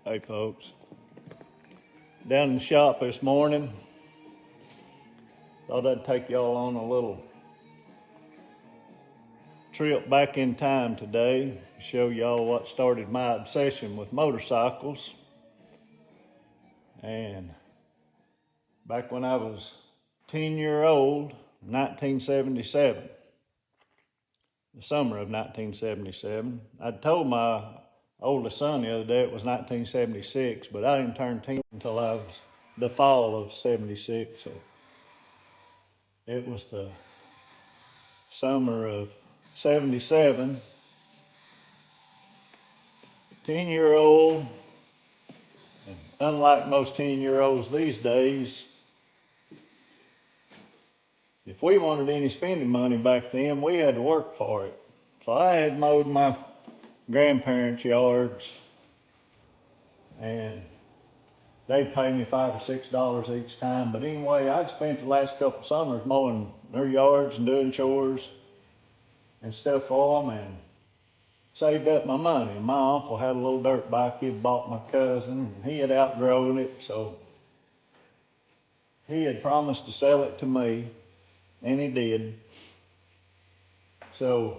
Hey folks, down in the shop this morning, thought I'd take y'all on a little trip back in time today to show y'all what started my obsession with motorcycles. And back when I was 10-year-old, 1977, the summer of 1977, I'd told my oldest son the other day it was 1976, but I didn't turn 10 until I was the fall of 76. So it was the summer of 77. 10-year-old, and unlike most 10-year-olds these days, if we wanted any spending money back then, we had to work for it. So I had mowed my grandparents' yards, and they'd pay me $5 or $6 each time. But anyway, I'd spent the last couple summers mowing their yards and doing chores and stuff for them, and saved up my money. My uncle had a little dirt bike he'd bought my cousin, and he had outgrown it, so he had promised to sell it to me, and he did. So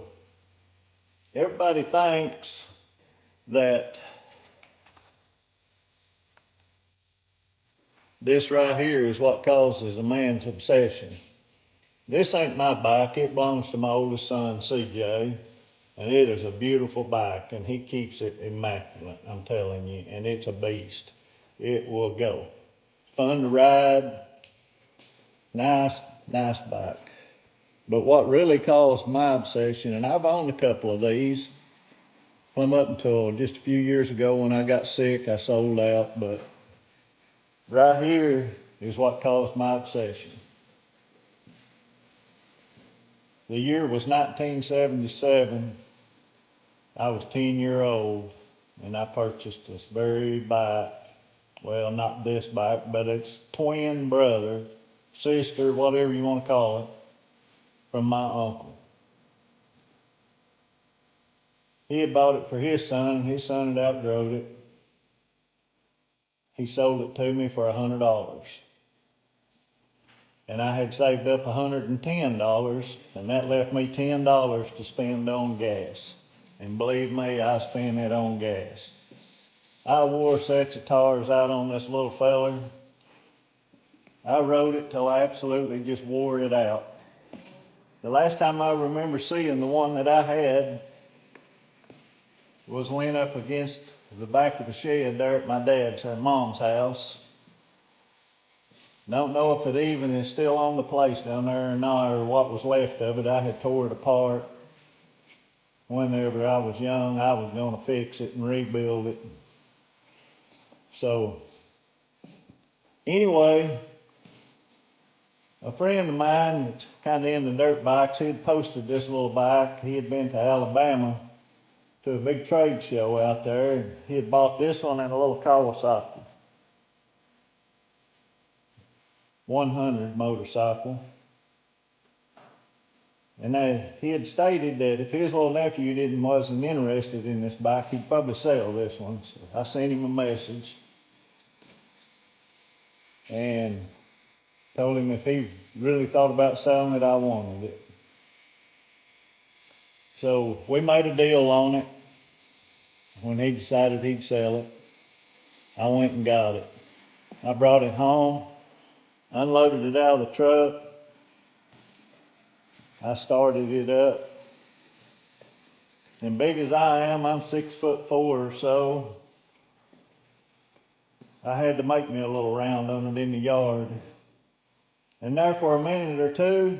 everybody thinks that this right here is what causes a man's obsession. This ain't my bike. It belongs to my oldest son, CJ, and it is a beautiful bike, and he keeps it immaculate, I'm telling you, and it's a beast. It will go. Fun to ride, nice bike. But what really caused my obsession, and I've owned a couple of these, from up until just a few years ago when I got sick, I sold out, but right here is what caused my obsession. The year was 1977. I was 10-year-old, and I purchased this very bike. Well, not this bike, but its twin brother, sister, whatever you want to call it, from my uncle. He had bought it for his son, and his son had outgrown it. He sold it to me for $100. And I had saved up $110, and that left me $10 to spend on gas. And believe me, I spent it on gas. I wore sets of tires out on this little feller. I rode it till I absolutely just wore it out. The last time I remember seeing the one that I had was leaning up against the back of the shed there at my dad's and mom's house. Don't know if it even is still on the place down there or not, or what was left of it. I had tore it apart. Whenever I was young, I was going to fix it and rebuild it. So, anyway, a friend of mine that's kind of into dirt bikes, he had posted this little bike. He had been to Alabama to a big trade show out there. He had bought this one in a little Kawasaki 100 motorcycle. And he had stated that if his little nephew wasn't interested in this bike, he'd probably sell this one. So I sent him a message and told him if he really thought about selling it, I wanted it. So we made a deal on it. When he decided he'd sell it, I went and got it. I brought it home, unloaded it out of the truck. I started it up. And big as I am, I'm 6'4" or so. I had to make me a little round on it in the yard. And there for a minute or two,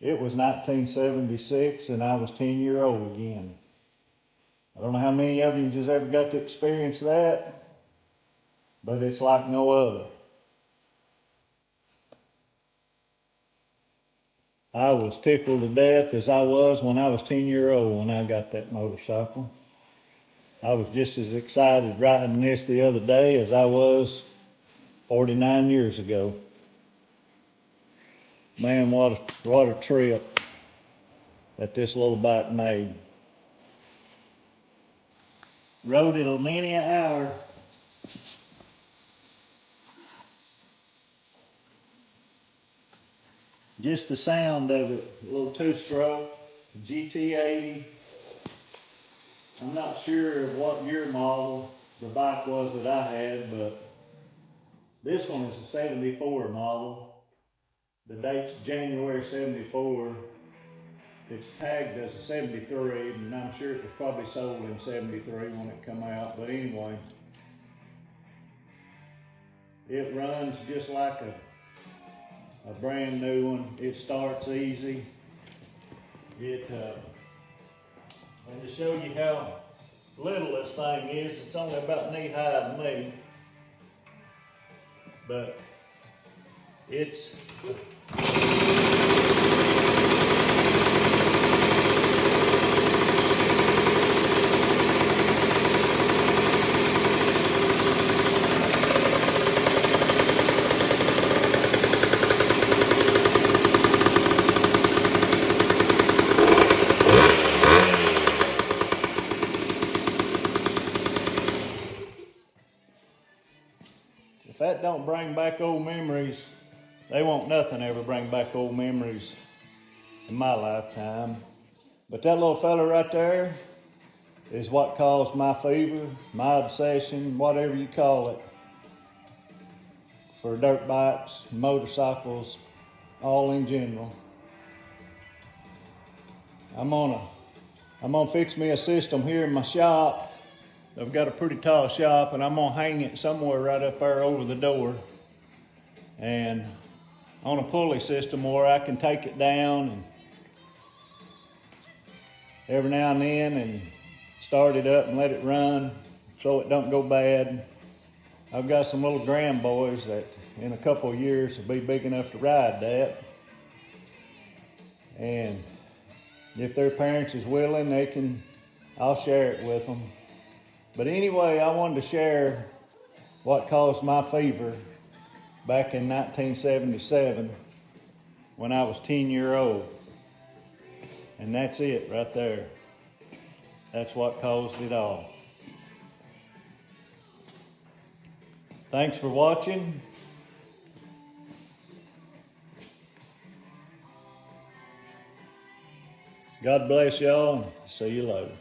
it was 1976 and I was 10-year-old again. I don't know how many of you just ever got to experience that, but it's like no other. I was tickled to death as I was when I was 10-year-old when I got that motorcycle. I was just as excited riding this the other day as I was 49 years ago. Man, what a trip that this little bike made. Rode it many an hour just the sound of it, a little two-stroke, GT80. I'm not sure what year model the bike was that I had, but this one is a 74 model. The date's January 74. It's tagged as a 73, and I'm sure it was probably sold in 73 when it come out, but anyway. It runs just like a brand new one. It starts easy. And to show you how little this thing is, it's only about knee high to me, but it's if that don't bring back old memories, they won't nothing ever bring back old memories in my lifetime. But that little fella right there is what caused my fever, my obsession, whatever you call it, for dirt bikes, motorcycles, all in general. I'm gonna fix me a system here in my shop. I've got a pretty tall shop, and I'm gonna hang it somewhere right up there over the door, and on a pulley system where I can take it down and every now and then and start it up and let it run so it don't go bad. I've got some little grand boys that in a couple of years will be big enough to ride that, and if their parents is willing, I'll share it with them. But anyway, I wanted to share what caused my fever back in 1977 when I was 10 years old. And that's it right there. That's what caused it all. Thanks for watching. God bless y'all, and see you later.